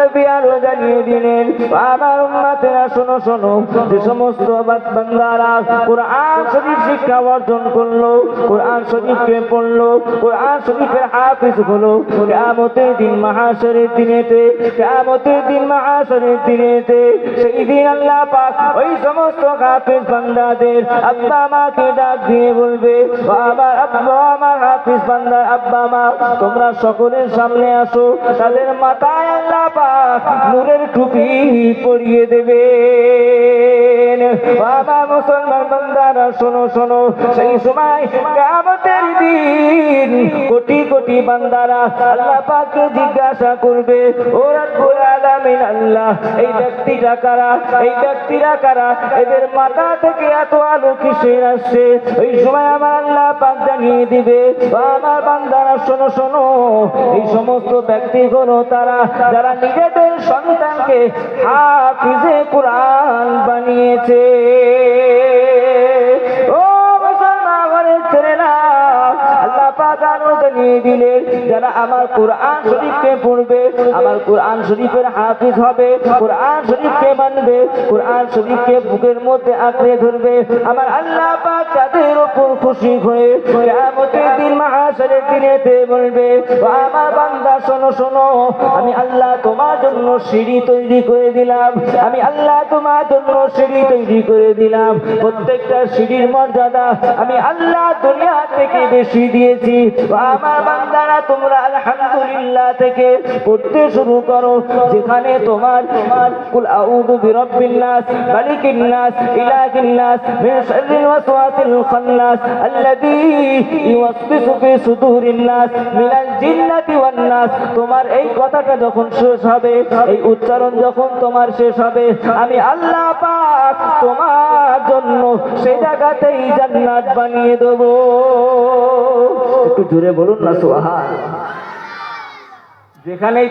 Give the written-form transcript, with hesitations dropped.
নবী আরো জানিয়ে দিলেন, আমার উম্মতেরা শোনো শোনো, যে সমস্ত বান্দারা কোরআন শরীফ শিক্ষা অর্জন করলো, কোরআন শরীফকে পড়লো, কোরআন শরীফের হাফিজ হলো, কিয়ামতের দিন মাহশরের দিনেতে, কিয়ামতের দিন মাহশরের দিনেতে, সেই দিন আল্লাহ পাক ওই সমস্ত হাফিজ বান্দাদের আব্বা মাকে ডাক দিয়ে বলবে, আমার আব্বা, আমার হাফিজ বান্দার আব্বা মা, তোমরা সকলের সামনে আসো। তাদের মাথায় আল্লাহ পাক নূরের টুপি পরিয়ে দেবে। বাবা মুসলমান বান্দারা শোনো শোনো, সেই সময় কিয়ামতের দিন কোটি কোটি বান্দারা আল্লাহ পাককে জিজ্ঞাসা করবে, ও রব্বুল আলামিন আল্লাহ, এই ব্যক্তিরা কারা, এই ব্যক্তিরা কারা, এদের মাথা থেকে এত আলো কিসের আসছে? ওই সময় আমার আল্লাহ পাক জানিয়ে দিবে, আমার বান্দারা শোনো শোনো, এই সমস্ত ব্যক্তিগুলো তারা যারা নিজেদের সন্তানকে হাফিজে কোরআন বানিয়েছে। ও মুসলমানের ছেলেরা, আল্লাহ পাক আরো জানিয়ে দিলেন, যারা আমার কোরআন শরীফকে পড়বে, আমার কোরআন শরীফের হাফিজ হবে, কোরআন শরীফকে মানবে, কোরআন শরীফকে বুকের মধ্যে আঁকড়ে ধরবে, আমার আল্লাহ পাক তাদের উপর খুশি হয়ে কিয়ামতের দিন মাহশরের দিনেতে বলবে, আমার বান্দা শোনো শোনো, আমি আল্লাহ তোমার জন্য সিঁড়ি তৈরি করে দিলাম, আমি আল্লাহ তোমার জন্য সিঁড়ি তৈরি করে দিলাম। প্রত্যেকটা সিঁড়ির মর্যাদা আমি আল্লাহ দুনিয়া থেকে বেশি দিয়েছি। আমার বান্দারা তোমরা আলহামদুলিল্লাহ থেকে পড়তে শুরু করো, যেখানে তোমার কুল আউযু বিরাব্বিন নাস, মালিকিন নাস, ইলাহিন নাস, মিন শাররিল ওয়াসওয়াসিল খান্নাস, আল্লাযী ইউওয়াসবিসু ফি সুদুরিন নাস মিনাল জিন্নাতি ওয়ান নাস। তোমার এই কথাটা যখন শেষ হবে, এই উচ্চারণ যখন তোমার শেষ হবে, আমি আল্লাহ পাক তোমার জন্য সেই জায়গাতেই জান্নাত বানিয়ে দেব। একটু জোরে বলুন না সুবহান। যেখানেই